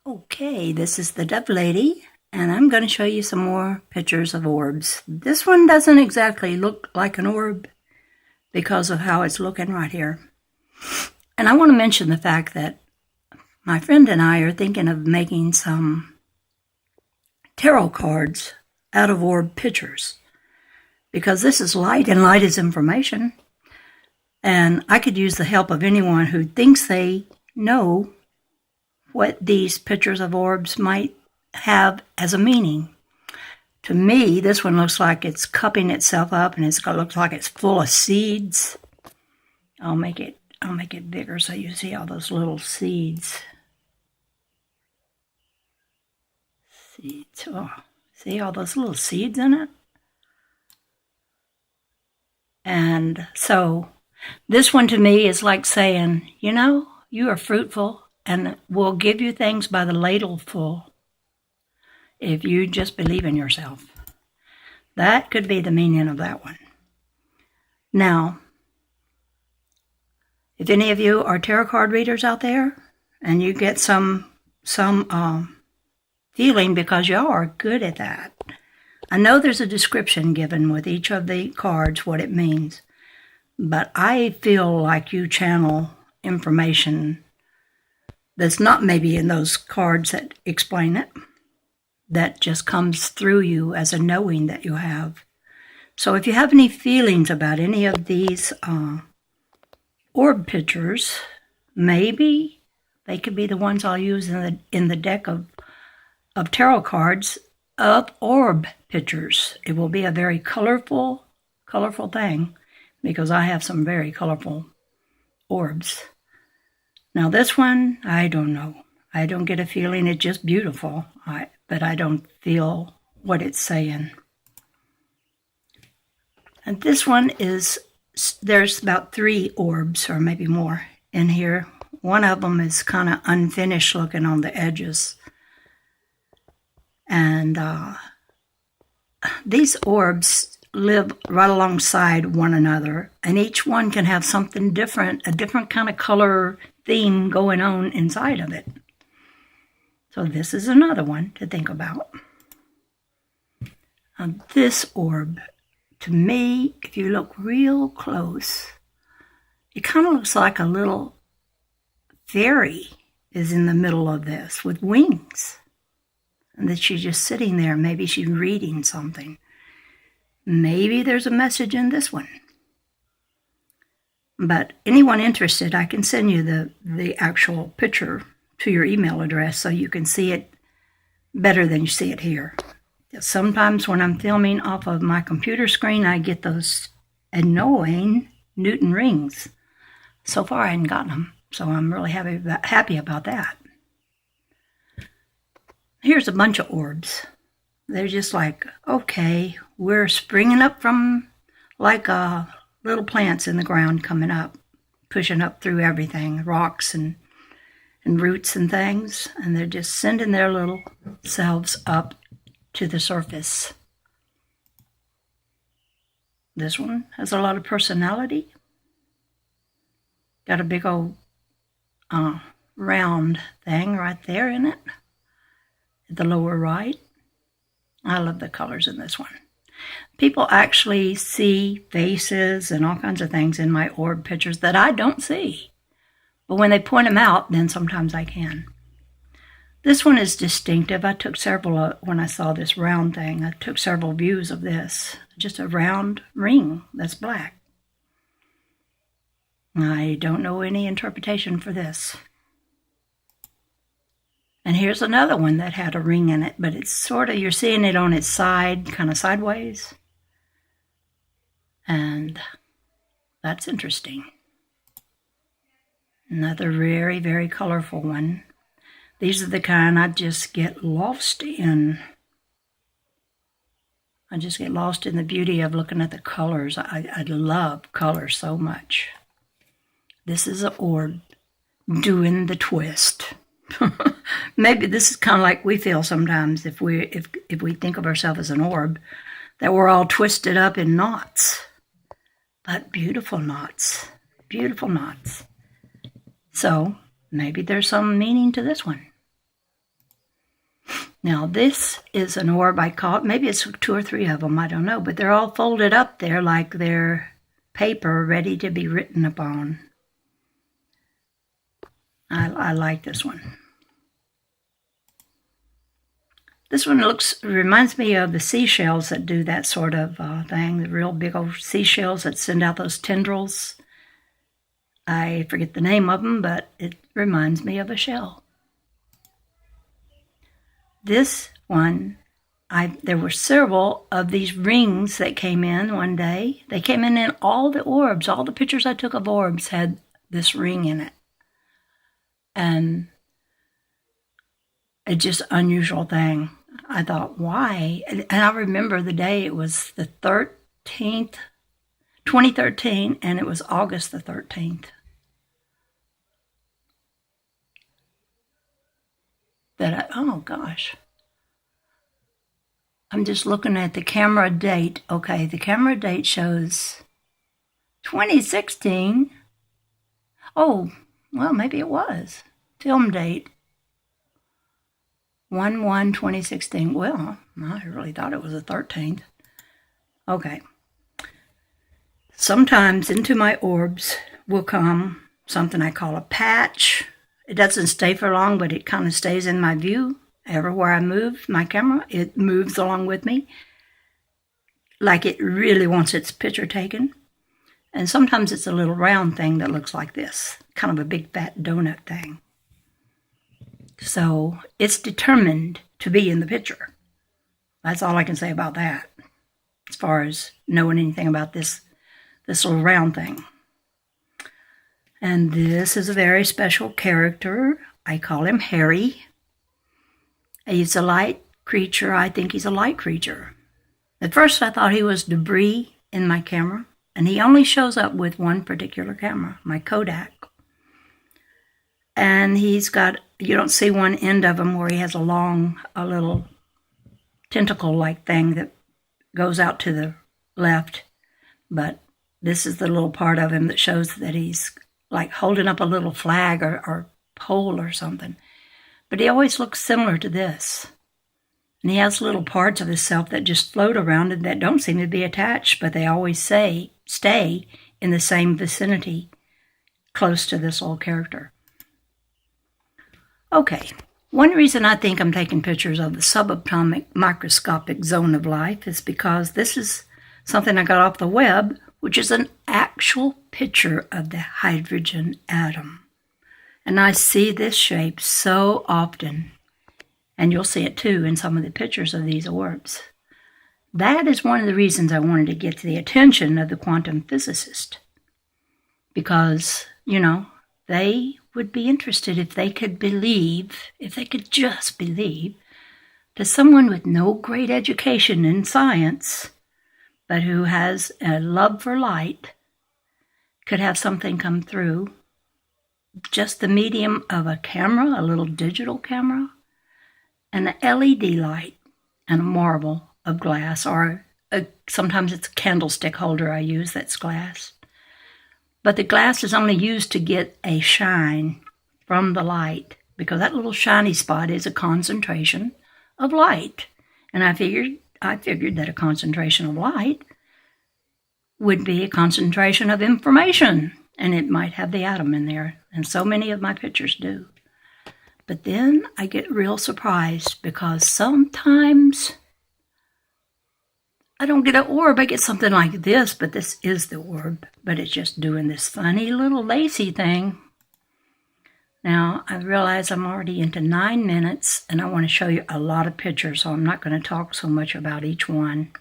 Okay, this is the Dove Lady, and I'm going to show you some more pictures of orbs. This one doesn't exactly look like an orb because of how it's looking right here. And I want to mention the fact that my friend and I are thinking of making some tarot cards out of orb pictures, because this is light and light is information. And I could use the help of anyone who thinks they know what these pictures of orbs might have as a meaning. To me, this one looks like it's cupping itself up, and it looks like it's full of seeds. I'll make it bigger so you see all those little seeds. Seeds. Oh, see all those little seeds in it? And so this one to me is like saying, you know, you are fruitful and will give you things by the ladleful if you just believe in yourself. That could be the meaning of that one. Now, if any of you are tarot card readers out there and you get some feeling, because y'all are good at that. I know there's a description given with each of the cards, what it means, but I feel like you channel information that's not maybe in those cards that explain it, that just comes through you as a knowing that you have. So if you have any feelings about any of these orb pictures, maybe they could be the ones I'll use in the deck of tarot cards of orb pictures. It will be a very colorful thing, because I have some very colorful orbs. Now this one, I don't know. I don't get a feeling. It's just beautiful, but I don't feel what it's saying. And this one is, there's about 3 orbs or maybe more in here. One of them is kind of unfinished looking on the edges. And these orbs live right alongside one another, and each one can have something different, a different kind of color theme going on inside of it. So this is another one to think about. This orb, to me, if you look real close, it kind of looks like a little fairy is in the middle of this with wings. And that she's just sitting there. Maybe she's reading something. Maybe there's a message in this one. But anyone interested, I can send you the actual picture to your email address so you can see it better than you see it here. Sometimes when I'm filming off of my computer screen, I get those annoying Newton rings. So far, I hadn't gotten them, so I'm really happy about that. Here's a bunch of orbs. They're just like, okay, we're springing up from like little plants in the ground coming up, pushing up through everything, rocks and roots and things, and they're just sending their little selves up to the surface. This one has a lot of personality. Got a big old round thing right there in it, at the lower right. I love the colors in this one. People actually see faces and all kinds of things in my orb pictures that I don't see. But when they point them out, then sometimes I can. This one is distinctive. I took several, when I saw this round thing, I took several views of this. Just a round ring that's black. I don't know any interpretation for this. And here's another one that had a ring in it, but it's sort of, you're seeing it on its side, kind of sideways. And that's interesting. Another very, very colorful one. These are the kind I just get lost in. I just get lost in the beauty of looking at the colors. I love color so much. This is an orb doing the twist. Maybe this is kind of like we feel sometimes if we think of ourselves as an orb, that we're all twisted up in knots. But beautiful knots. Beautiful knots. So maybe there's some meaning to this one. Now this is an orb I caught. Maybe it's 2 or 3 of them, I don't know. But they're all folded up there like they're paper ready to be written upon. I like this one. This one reminds me of the seashells that do that sort of thing, the real big old seashells that send out those tendrils. I forget the name of them, but it reminds me of a shell. This one, there were several of these rings that came in one day. They came in all the orbs. All the pictures I took of orbs had this ring in it. And it's just an unusual thing. I thought, why? And I remember the day, it was the 13th, 2013, and it was August the 13th. Oh gosh. I'm just looking at the camera date. Okay, the camera date shows 2016. Oh, well, maybe it was. Film date. 1/1/2016. Well, I really thought it was the 13th. Okay. Sometimes into my orbs will come something I call a patch. It doesn't stay for long, but it kind of stays in my view. Everywhere I move my camera, it moves along with me, like it really wants its picture taken. And sometimes it's a little round thing that looks like this, kind of a big fat donut thing. So it's determined to be in the picture. That's all I can say about that, as far as knowing anything about this little round thing. And this is a very special character. I call him Harry. He's a light creature. I think he's a light creature. At first I thought he was debris in my camera, and he only shows up with one particular camera, my Kodak. And he's got, you don't see one end of him where he has a little tentacle-like thing that goes out to the left. But this is the little part of him that shows that he's like holding up a little flag or pole or something. But he always looks similar to this. And he has little parts of himself that just float around and that don't seem to be attached, but they always stay in the same vicinity, close to this little character. Okay, one reason I think I'm taking pictures of the subatomic microscopic zone of life is because this is something I got off the web, which is an actual picture of the hydrogen atom. And I see this shape so often, and you'll see it too in some of the pictures of these orbs. That is one of the reasons I wanted to get to the attention of the quantum physicist. Because, they would be interested if they could just believe, that someone with no great education in science, but who has a love for light, could have something come through just the medium of a camera, a little digital camera, and an LED light and a marble of glass, or sometimes it's a candlestick holder I use that's glass. But the glass is only used to get a shine from the light, because that little shiny spot is a concentration of light. And I figured that a concentration of light would be a concentration of information, and it might have the atom in there, and so many of my pictures do. But then I get real surprised, because sometimes I don't get an orb. I get something like this, but this is the orb, but it's just doing this funny little lacy thing. Now, I realize I'm already into 9 minutes, and I want to show you a lot of pictures, so I'm not going to talk so much about each one.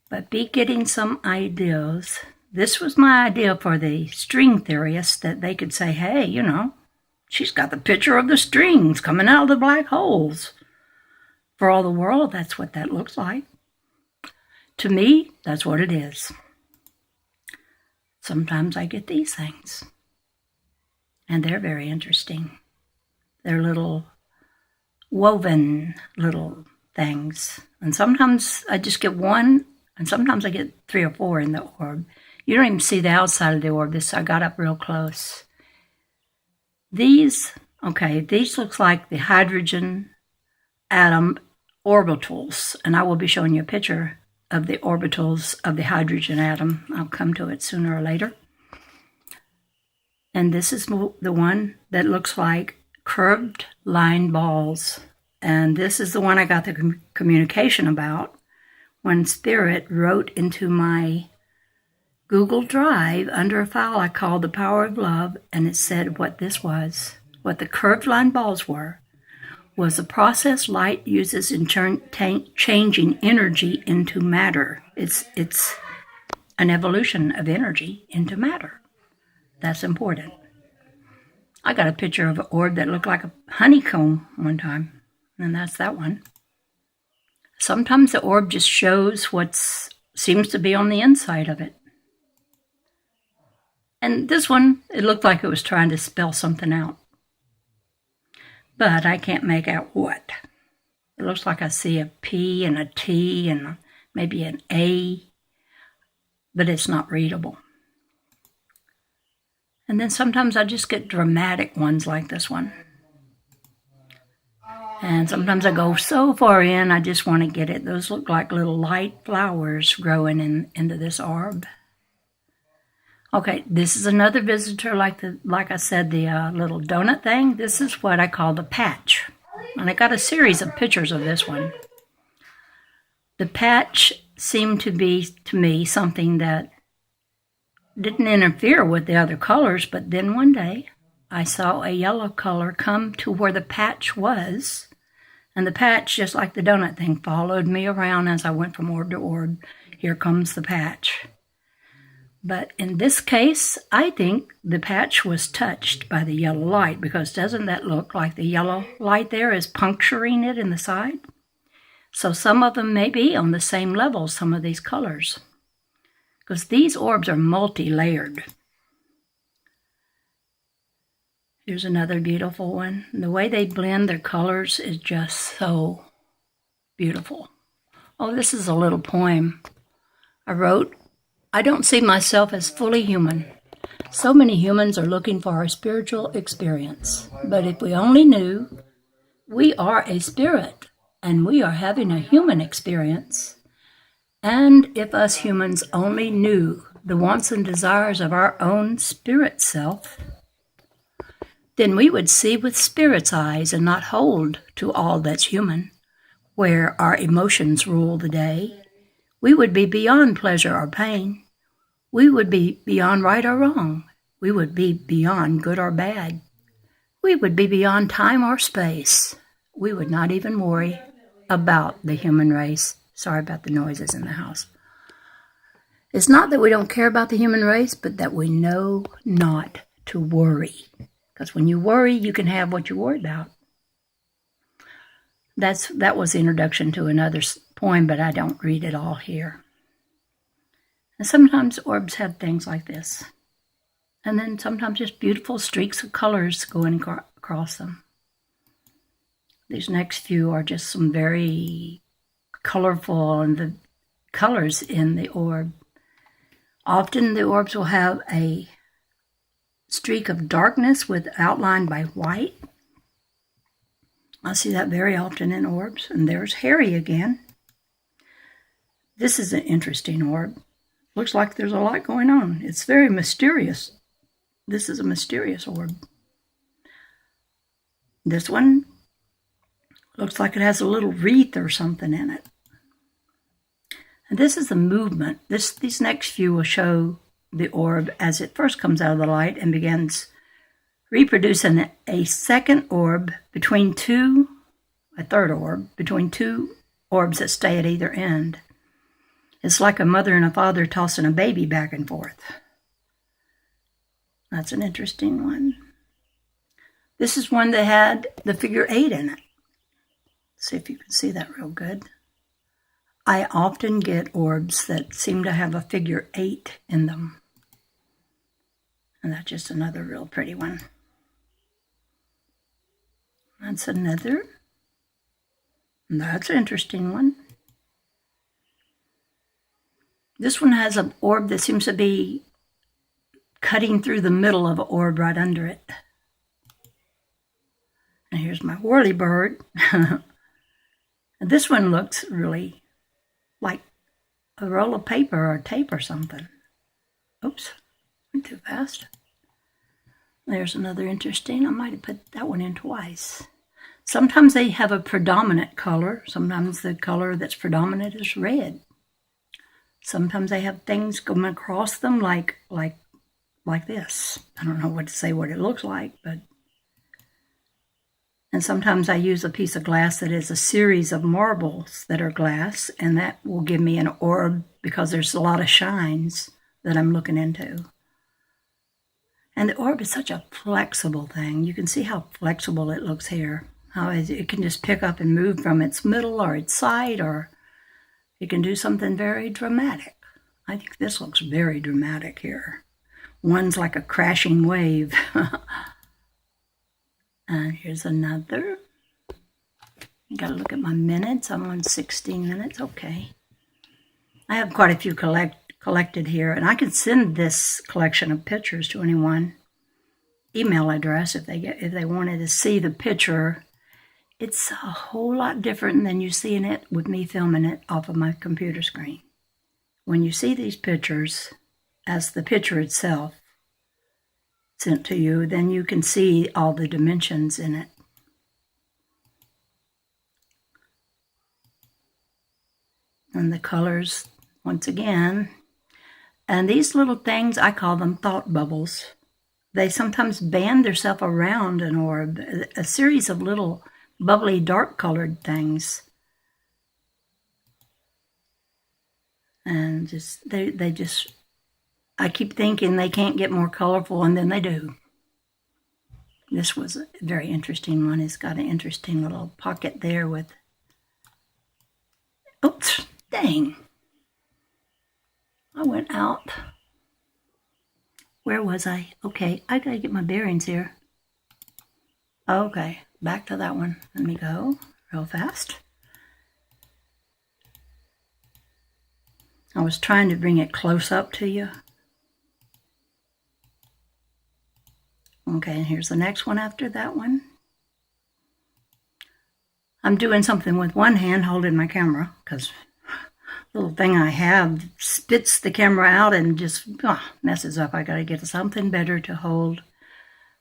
But be getting some ideas. This was my idea for the string theorists, that they could say, hey, she's got the picture of the strings coming out of the black holes. For all the world, that's what that looks like. To me, that's what it is. Sometimes I get these things, and they're very interesting. They're little woven little things. And sometimes I just get one, and sometimes I get 3 or 4 in the orb. You don't even see the outside of the orb. I got up real close. These looks like the hydrogen atom orbitals, and I will be showing you a picture of the orbitals of the hydrogen atom. I'll come to it sooner or later. And this is the one that looks like curved line balls. And this is the one I got the communication about when Spirit wrote into my Google Drive under a file I called The Power of Love, and it said what this was. What the curved line balls were was the process light uses in changing energy into matter. It's an evolution of energy into matter. That's important. I got a picture of an orb that looked like a honeycomb one time, and that's that one. Sometimes the orb just shows what seems to be on the inside of it. And this one, it looked like it was trying to spell something out. But I can't make out what. It looks like I see a P and a T and maybe an A, but it's not readable. And then sometimes I just get dramatic ones like this one. And sometimes I go so far in, I just want to get it. Those look like little light flowers growing into this orb. Okay, this is another visitor, like I said, the little donut thing. This is what I call the patch. And I got a series of pictures of this one. The patch seemed to be, to me, something that didn't interfere with the other colors, but then one day I saw a yellow color come to where the patch was, and the patch, just like the donut thing, followed me around as I went from orb to orb. Here comes the patch. But in this case, I think the patch was touched by the yellow light, because doesn't that look like the yellow light there is puncturing it in the side? So some of them may be on the same level, some of these colors, because these orbs are multi-layered. Here's another beautiful one. The way they blend their colors is just so beautiful. Oh, this is a little poem I wrote. I don't see myself as fully human. So many humans are looking for our spiritual experience. But if we only knew we are a spirit and we are having a human experience, and if us humans only knew the wants and desires of our own spirit self, then we would see with spirit's eyes and not hold to all that's human, where our emotions rule the day. We would be beyond pleasure or pain. We would be beyond right or wrong. We would be beyond good or bad. We would be beyond time or space. We would not even worry about the human race. Sorry about the noises in the house. It's not that we don't care about the human race, but that we know not to worry. Because when you worry, you can have what you worry about. That was the introduction to another poem, but I don't read it all here. And sometimes orbs have things like this. And then sometimes just beautiful streaks of colors going across them. These next few are just some very colorful, and the colors in the orb. Often the orbs will have a streak of darkness with outlined by white. I see that very often in orbs. And there's Harry again. This is an interesting orb. Looks like there's a lot going on. It's very mysterious. This is a mysterious orb. This one looks like it has a little wreath or something in it. And this is the movement. These next few will show the orb as it first comes out of the light and begins reproducing a second orb between a third orb between two orbs that stay at either end. It's like a mother and a father tossing a baby back and forth. That's an interesting one. This is one that had the figure 8 in it. See if you can see that real good. I often get orbs that seem to have a figure 8 in them. And that's just another real pretty one. That's another. That's an interesting one. This one has an orb that seems to be cutting through the middle of an orb right under it. And here's my whirly bird. And this one looks really like a roll of paper or tape or something. Oops, went too fast. There's another interesting. I might have put that one in twice. Sometimes they have a predominant color. Sometimes the color that's predominant is red. Sometimes they have things going across them like this. I don't know what to say what it looks like, but... And sometimes I use a piece of glass that is a series of marbles that are glass, and that will give me an orb because there's a lot of shines that I'm looking into. And the orb is such a flexible thing. You can see how flexible it looks here. How it can just pick up and move from its middle or its side, or it can do something very dramatic. I think this looks very dramatic here. One's like a crashing wave. And here's another. You gotta look at my minutes. I'm on 16 minutes. Okay. I have quite a few collected here, and I can send this collection of pictures to anyone. Email address if they wanted to see the picture. It's a whole lot different than you seeing it with me filming it off of my computer screen. When you see these pictures as the picture itself sent to you, then you can see all the dimensions in it. And the colors, once again. And these little things, I call them thought bubbles. They sometimes band themselves around an orb, a series of little bubbly, dark-colored things. And they just, I keep thinking they can't get more colorful, and then they do. This was a very interesting one. It's got an interesting little pocket there with, oops, dang. I went out. Where was I? Okay, I gotta get my bearings here. Okay, back to that one. Let me go real fast. I was trying to bring it close up to you. Okay, and here's the next one after that one. I'm doing something with one hand holding my camera because the little thing I have spits the camera out and just messes up. I got to get something better to hold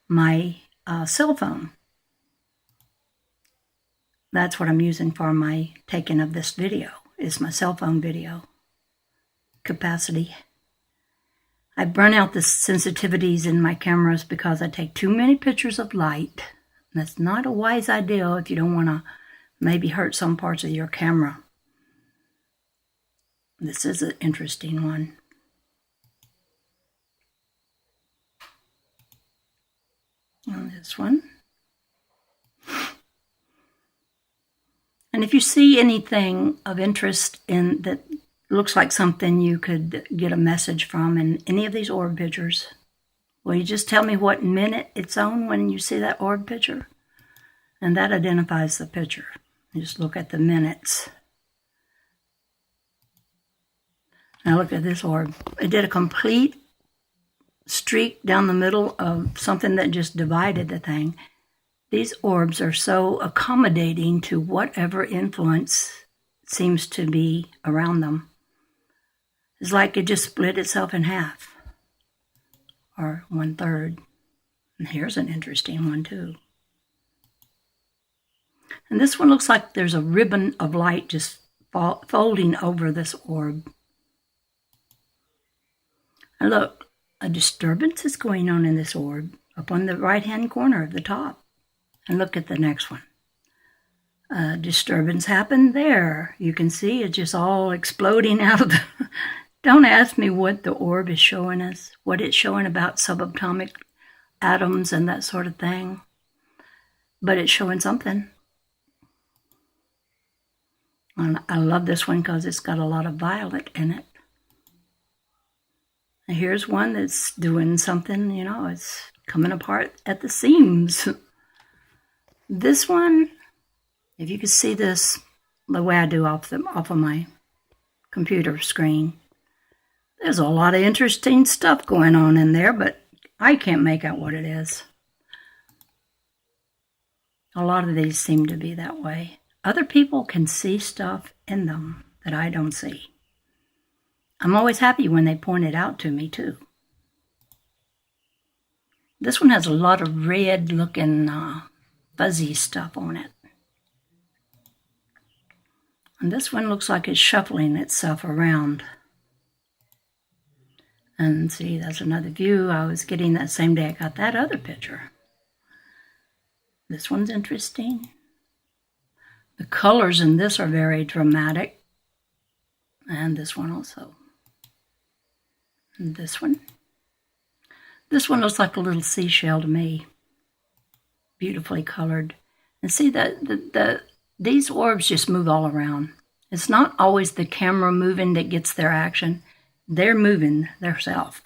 my cell phone. That's what I'm using for my taking of this video, is my cell phone video capacity. I've run out the sensitivities in my cameras because I take too many pictures of light. That's not a wise idea if you don't want to maybe hurt some parts of your camera. This is an interesting one. And this one. And if you see anything of interest in that looks like something you could get a message from in any of these orb pictures, will you just tell me what minute it's on when you see that orb picture? And that identifies the picture. You just look at the minutes. Now look at this orb. It did a complete streak down the middle of something that just divided the thing. These orbs are so accommodating to whatever influence seems to be around them. It's like it just split itself in half, or 1/3. And here's an interesting one too. And this one looks like there's a ribbon of light just folding over this orb. And look, a disturbance is going on in this orb up on the right-hand corner of the top. And look at the next one. Disturbance happened there. You can see it just all exploding out of the... Don't ask me what the orb is showing us, what it's showing about subatomic atoms and that sort of thing. But it's showing something. And I love this one because it's got a lot of violet in it. And here's one that's doing something, you know, it's coming apart at the seams. This one, if you could see this the way I do off of my computer screen, there's a lot of interesting stuff going on in there, but I can't make out what it is. A lot of these seem to be that way. other people can see stuff in them that I don't see. I'm always happy when they point it out to me, too. This one has a lot of red-looking fuzzy stuff on it. And this one looks like it's shuffling itself around. And see, that's another view I was getting that same day I got that other picture. This one's interesting. The colors in this are very dramatic. And this one also. And this one. This one looks like a little seashell to me. Beautifully colored. And see that these orbs just move all around. It's not always the camera moving that gets their action. They're moving themselves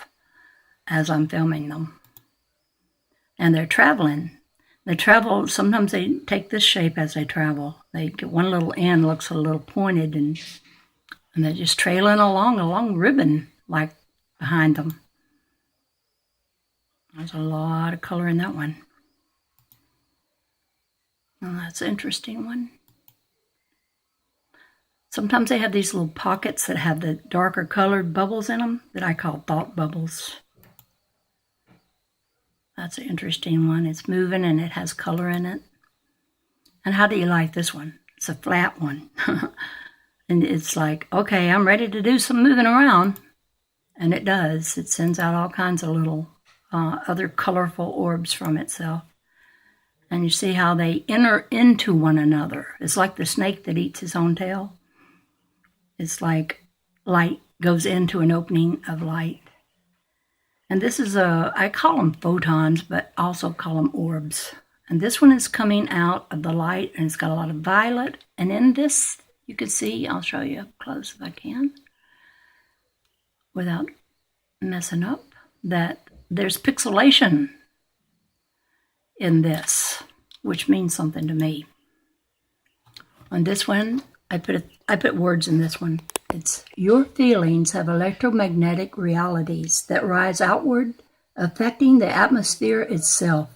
as I'm filming them. And they're traveling. They travel, sometimes they take this shape as they travel. They get one little end looks a little pointed and they're just trailing along a long ribbon like behind them. There's a lot of color in that one. Oh, that's an interesting one. Sometimes they have these little pockets that have the darker colored bubbles in them that I call thought bubbles. That's an interesting one. It's moving and it has color in it. And how do you like this one? It's a flat one. And it's like, okay, I'm ready to do some moving around. And it does. It sends out all kinds of little other colorful orbs from itself. And you see how they enter into one another. It's like the snake that eats his own tail. It's like light goes into an opening of light. And this is I call them photons, but also call them orbs. And this one is coming out of the light, and it's got a lot of violet. And in this, you can see, I'll show you up close if I can, without messing up, that there's pixelation in this, which means something to me. On this one, I put words in this one. It's, your feelings have electromagnetic realities that rise outward, affecting the atmosphere itself.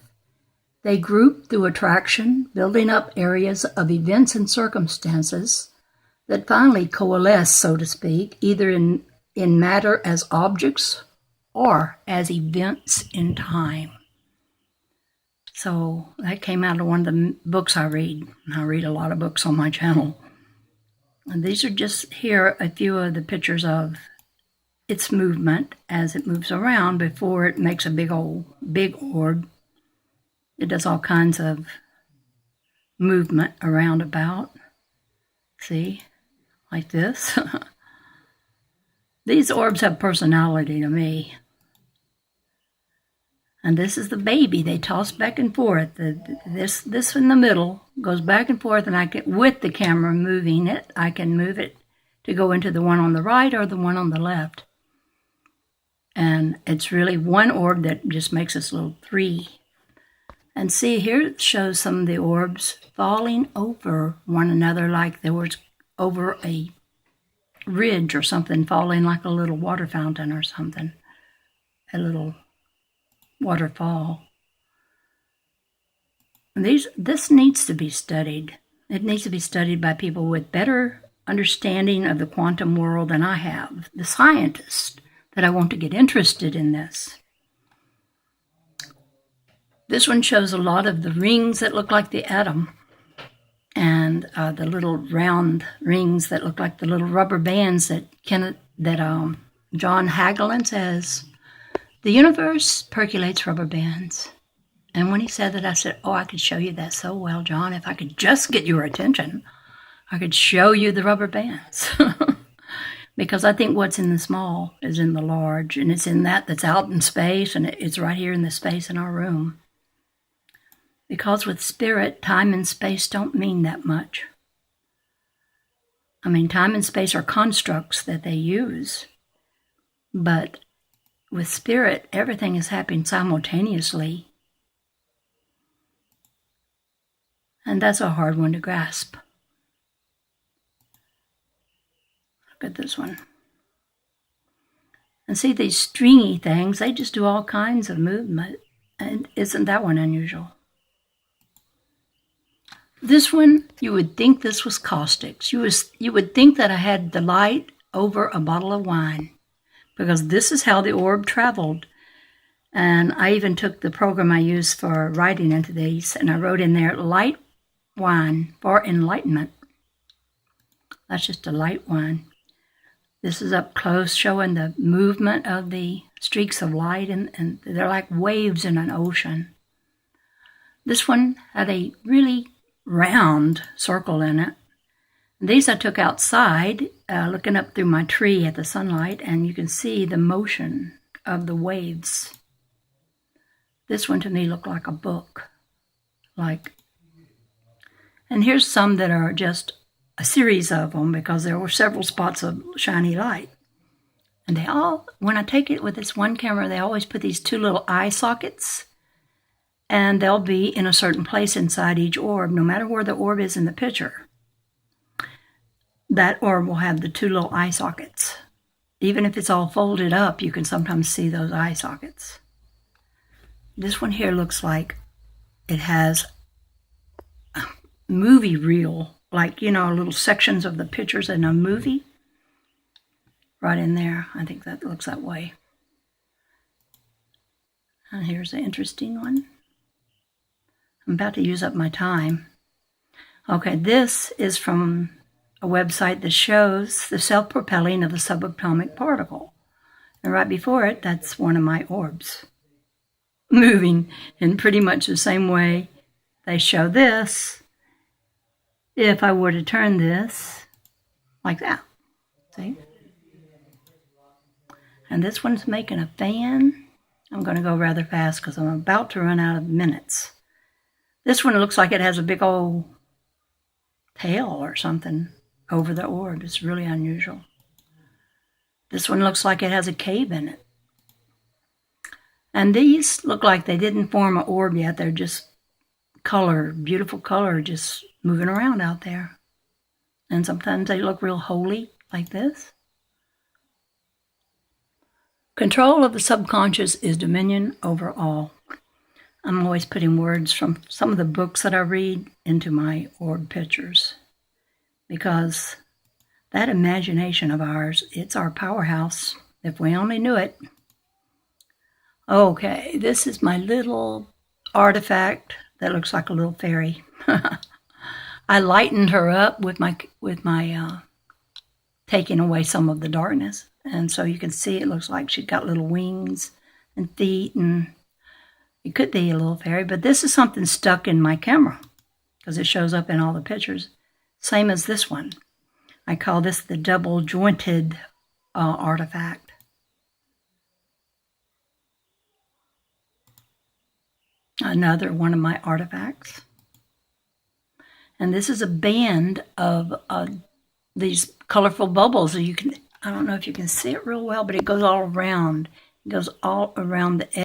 They group through attraction, building up areas of events and circumstances that finally coalesce, so to speak, either in matter as objects or as events in time. So that came out of one of the books I read. I read a lot of books on my channel. And these are just here a few of the pictures of its movement as it moves around before it makes a big orb. It does all kinds of movement around about. See, like this. These orbs have personality to me. And this is the baby. They toss back and forth. This in the middle goes back and forth, and I can, with the camera moving it, I can move it to go into the one on the right or the one on the left. And it's really one orb that just makes this little three. And see, here it shows some of the orbs falling over one another like there was over a ridge or something, falling like a little water fountain or something. A little waterfall. And this needs to be studied. It needs to be studied by people with better understanding of the quantum world than I have. The scientists that I want to get interested in this. This one shows a lot of the rings that look like the atom, and the little round rings that look like the little rubber bands that John Hagelin says, the universe percolates rubber bands. And when he said that, I said, oh, I could show you that so well, John. If I could just get your attention, I could show you the rubber bands. Because I think what's in the small is in the large, and it's in that's out in space, and it's right here in the space in our room. Because with spirit, time and space don't mean that much. I mean, time and space are constructs that they use. But with spirit, everything is happening simultaneously. And that's a hard one to grasp. Look at this one. And see these stringy things, they just do all kinds of movement. And isn't that one unusual? This one, you would think this was caustics. You would think that I had the light over a bottle of wine, because this is how the orb traveled. And I even took the program I use for writing into these, and I wrote in there, light wine for enlightenment. That's just a light wine. This is up close, showing the movement of the streaks of light, and they're like waves in an ocean. This one had a really round circle in it. These I took outside, looking up through my tree at the sunlight, and you can see the motion of the waves. This one to me looked like a book. And here's some that are just a series of them, because there were several spots of shiny light. And they all, when I take it with this one camera, they always put these two little eye sockets, and they'll be in a certain place inside each orb, no matter where the orb is in the picture. That orb will have the two little eye sockets. Even if it's all folded up, you can sometimes see those eye sockets. This one here looks like it has a movie reel, like, you know, little sections of the pictures in a movie. Right in there. I think that looks that way. And here's an interesting one. I'm about to use up my time. Okay, this is from a website that shows the self-propelling of the subatomic particle. And right before it, that's one of my orbs, moving in pretty much the same way they show this. If I were to turn this like that, see? And this one's making a fan. I'm going to go rather fast because I'm about to run out of minutes. This one looks like it has a big old tail or something over the orb. It's really unusual. This one looks like it has a cave in it. And these look like they didn't form an orb yet. They're just color, beautiful color, just moving around out there. And sometimes they look real holy, like this. Control of the subconscious is dominion over all. I'm always putting words from some of the books that I read into my orb pictures, because that imagination of ours, it's our powerhouse, if we only knew it. Okay, this is my little artifact that looks like a little fairy. I lightened her up with my taking away some of the darkness. And so you can see it looks like she's got little wings and feet, and it could be a little fairy, but this is something stuck in my camera because it shows up in all the pictures. Same as this one. I call this the double jointed artifact. Another one of my artifacts. And this is a band of these colorful bubbles. So you can, I don't know if you can see it real well, but it goes all around. It goes all around the edge.